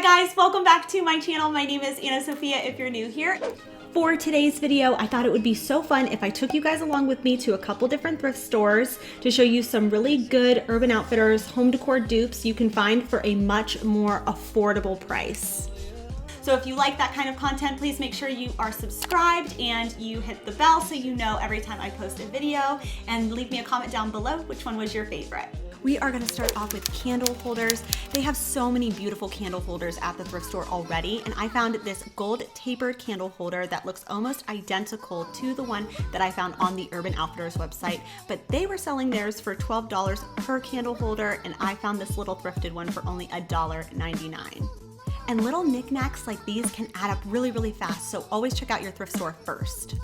guys, welcome back to my channel. My name is Anna Sophia if you're new here. For today's video, I thought it would be so fun if I took you guys along with me to a couple different thrift stores to show you some really good Urban Outfitters home decor dupes you can find for a much more affordable price. So if you like that kind of content, please make sure you are subscribed and you hit the bell so you know every time I post a video, and leave me a comment down below which one was your favorite. We are gonna start off with candle holders. They have so many beautiful candle holders at the thrift store already, and I found this gold tapered candle holder that looks almost identical to the one that I found on the Urban Outfitters website, but they were selling theirs for $12 per candle holder, and I found this little thrifted one for only $1.99. And little knickknacks like these can add up really, really fast, so always check out your thrift store first.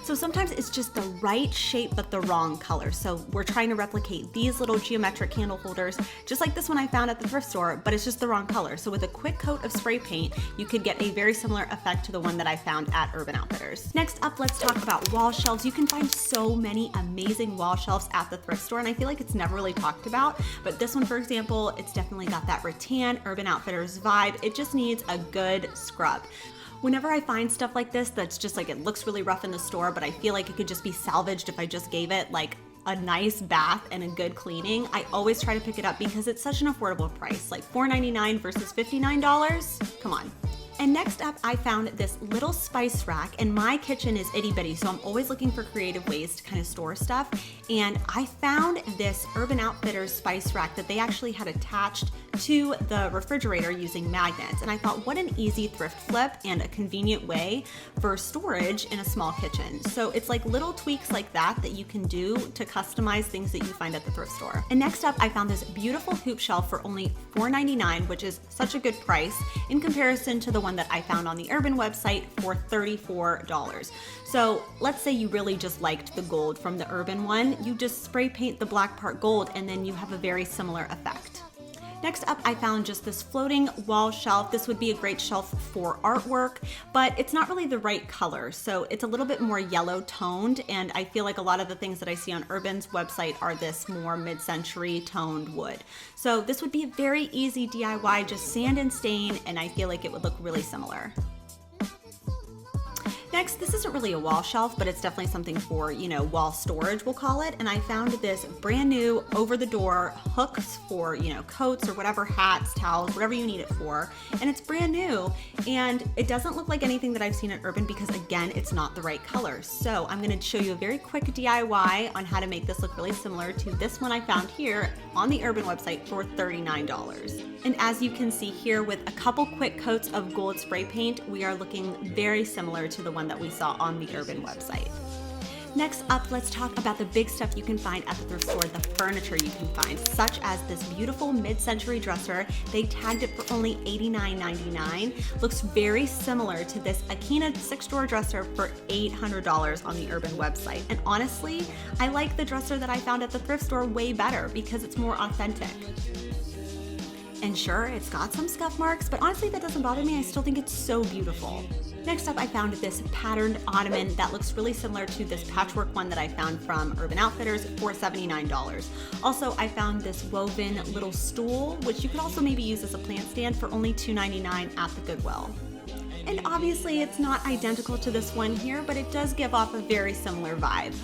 So sometimes it's just the right shape but the wrong color. So we're trying to replicate these little geometric candle holders, just like this one I found at the thrift store, but it's just the wrong color. So with a quick coat of spray paint, you could get a very similar effect to the one that I found at Urban Outfitters. Next up, let's talk about wall shelves. You can find so many amazing wall shelves at the thrift store, and I feel like it's never really talked about, but this one, for example, it's definitely got that rattan Urban Outfitters vibe. It just needs a good scrub. Whenever I find stuff like this that's just like, it looks really rough in the store, but I feel like it could just be salvaged if I just gave it like a nice bath and a good cleaning, I always try to pick it up because it's such an affordable price, like $4.99 versus $59. Come on. And next up, I found this little spice rack, and my kitchen is itty bitty, so I'm always looking for creative ways to kind of store stuff. And I found this Urban Outfitters spice rack that they actually had attached to the refrigerator using magnets. And I thought, what an easy thrift flip and a convenient way for storage in a small kitchen. So it's like little tweaks like that that you can do to customize things that you find at the thrift store. And next up, I found this beautiful hoop shelf for only $4.99, which is such a good price in comparison to the one that I found on the Urban website for $34. So let's say you really just liked the gold from the Urban one, you just spray paint the black part gold and then you have a very similar effect. Next up, I found just this floating wall shelf. This would be a great shelf for artwork, but it's not really the right color. So it's a little bit more yellow toned, and I feel like a lot of the things that I see on Urban's website are this more mid-century toned wood. So this would be a very easy DIY, just sand and stain, and I feel like it would look really similar. Next, this isn't really a wall shelf, but it's definitely something for, wall storage, we'll call it. And I found this brand new over-the-door hooks for, coats or whatever, hats, towels, whatever you need it for. And it's brand new, and it doesn't look like anything that I've seen at Urban because, again, it's not the right color. So I'm gonna show you a very quick DIY on how to make this look really similar to this one I found here on the Urban website for $39. And as you can see here, with a couple quick coats of gold spray paint, we are looking very similar to the one that we saw on the Urban website. Next up, let's talk about the big stuff you can find at the thrift store, the furniture you can find, such as this beautiful mid-century dresser. They tagged it for only $89.99. Looks very similar to this Akina 6-drawer dresser for $800 on the Urban website. And honestly, I like the dresser that I found at the thrift store way better because it's more authentic. And sure, it's got some scuff marks, but honestly that doesn't bother me. I still think it's so beautiful. Next up, I found this patterned ottoman that looks really similar to this patchwork one that I found from Urban Outfitters for $79. Also, I found this woven little stool, which you could also maybe use as a plant stand for only $2.99 at the Goodwill. And obviously it's not identical to this one here, but it does give off a very similar vibe.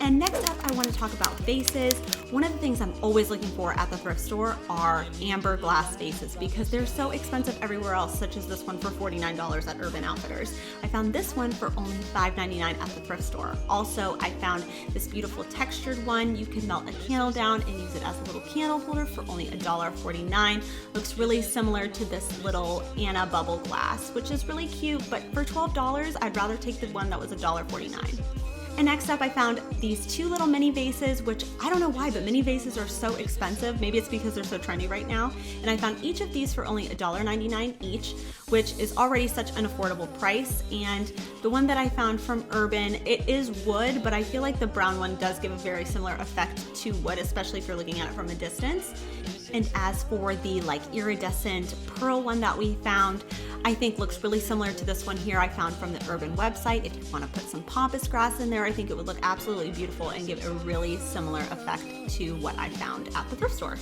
And next up, I want to talk about vases. One of the things I'm always looking for at the thrift store are amber glass vases because they're so expensive everywhere else, such as this one for $49 at Urban Outfitters. I found this one for only $5.99 at the thrift store. Also, I found this beautiful textured one. You can melt a candle down and use it as a little candle holder for only $1.49. Looks really similar to this little Anna bubble glass, which is really cute, but for $12, I'd rather take the one that was $1.49. And next up, I found these two little mini vases, which I don't know why, but mini vases are so expensive. Maybe it's because they're so trendy right now. And I found each of these for only $1.99 each, which is already such an affordable price. And the one that I found from Urban, it is wood, but I feel like the brown one does give a very similar effect to wood, especially if you're looking at it from a distance. And as for the iridescent pearl one that we found, I think looks really similar to this one here I found from the Urban website. If you want to put some pampas grass in there, I think it would look absolutely beautiful and give a really similar effect to what I found at the thrift store.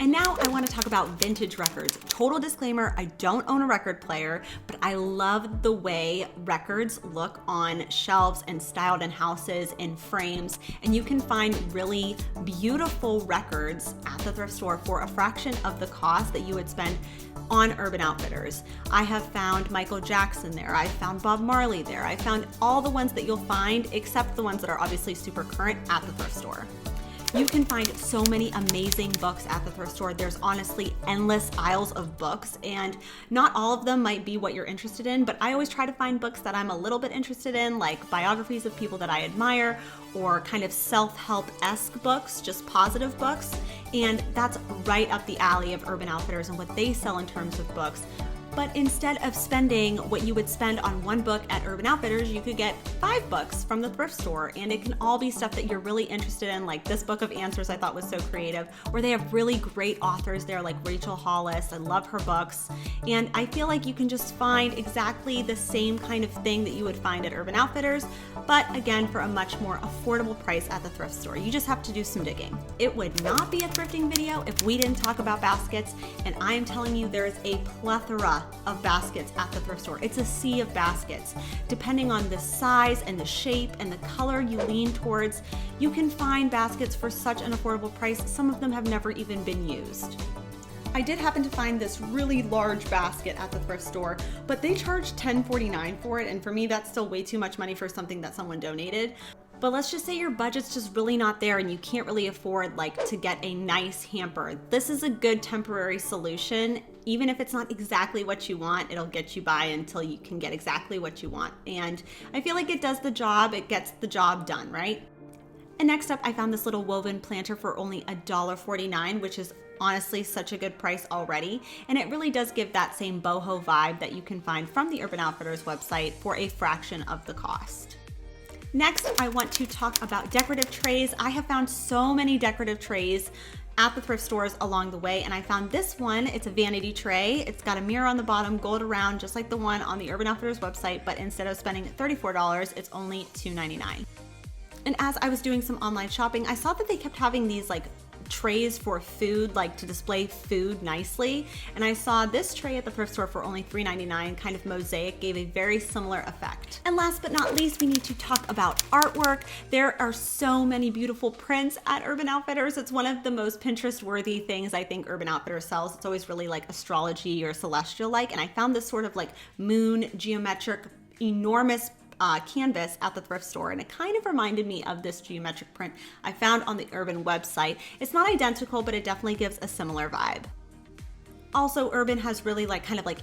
And now I want to talk about vintage records. Total disclaimer, I don't own a record player, but I love the way records look on shelves and styled in houses and frames. And you can find really beautiful records at the thrift store for a fraction of the cost that you would spend on Urban Outfitters. I have found Michael Jackson there. I found Bob Marley there. I found all the ones that you'll find except the ones that are obviously super current at the thrift store. You can find so many amazing books at the thrift store. There's honestly endless aisles of books, and not all of them might be what you're interested in, but I always try to find books that I'm a little bit interested in, like biographies of people that I admire, or kind of self-help-esque books, just positive books. And that's right up the alley of Urban Outfitters and what they sell in terms of books. But instead of spending what you would spend on one book at Urban Outfitters, you could get 5 books from the thrift store, and it can all be stuff that you're really interested in, like this book of answers I thought was so creative, where they have really great authors there like Rachel Hollis. I love her books, and I feel like you can just find exactly the same kind of thing that you would find at Urban Outfitters, but again, for a much more affordable price at the thrift store. You just have to do some digging. It would not be a thrifting video if we didn't talk about baskets, and I am telling you, there is a plethora of baskets at the thrift store. It's a sea of baskets. Depending on the size and the shape and the color you lean towards, you can find baskets for such an affordable price. Some of them have never even been used. I did happen to find this really large basket at the thrift store, but they charged $10.49 for it, and for me that's still way too much money for something that someone donated. But let's just say your budget's just really not there and you can't really afford to get a nice hamper. This is a good temporary solution. Even if it's not exactly what you want, it'll get you by until you can get exactly what you want. And I feel like it does the job, it gets the job done, right? And next up, I found this little woven planter for only $1.49, which is honestly such a good price already. And it really does give that same boho vibe that you can find from the Urban Outfitters website for a fraction of the cost. Next, I want to talk about decorative trays. I have found so many decorative trays at the thrift stores along the way, and I found this one. It's a vanity tray. It's got a mirror on the bottom, gold around, just like the one on the Urban Outfitters website, but instead of spending $34, it's only $2.99. And as I was doing some online shopping, I saw that they kept having these trays for food, to display food nicely. And I saw this tray at the thrift store for only $3.99, kind of mosaic, gave a very similar effect. And last but not least, we need to talk about artwork. There are so many beautiful prints at Urban Outfitters. It's one of the most Pinterest-worthy things I think Urban Outfitters sells. It's always really astrology or celestial-like, and I found this sort of moon geometric, enormous canvas at the thrift store, and it kind of reminded me of this geometric print I found on the Urban website. It's not identical, but it definitely gives a similar vibe. Also, Urban has really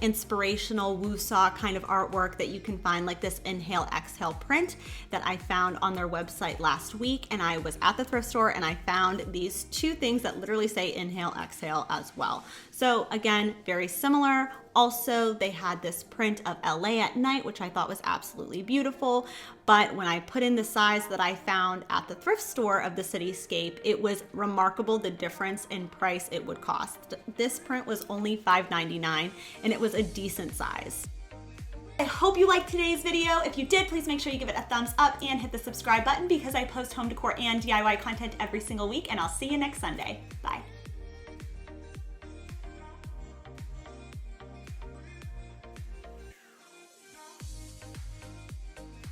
inspirational woo-saw kind of artwork that you can find, like this Inhale Exhale print that I found on their website last week, and I was at the thrift store and I found these 2 things that literally say Inhale Exhale as well. So again, very similar. Also, they had this print of LA at night, which I thought was absolutely beautiful. But when I put in the size that I found at the thrift store of the cityscape, it was remarkable the difference in price it would cost. This print was only $5.99, and it was a decent size. I hope you liked today's video. If you did, please make sure you give it a thumbs up and hit the subscribe button, because I post home decor and DIY content every single week, and I'll see you next Sunday. Bye.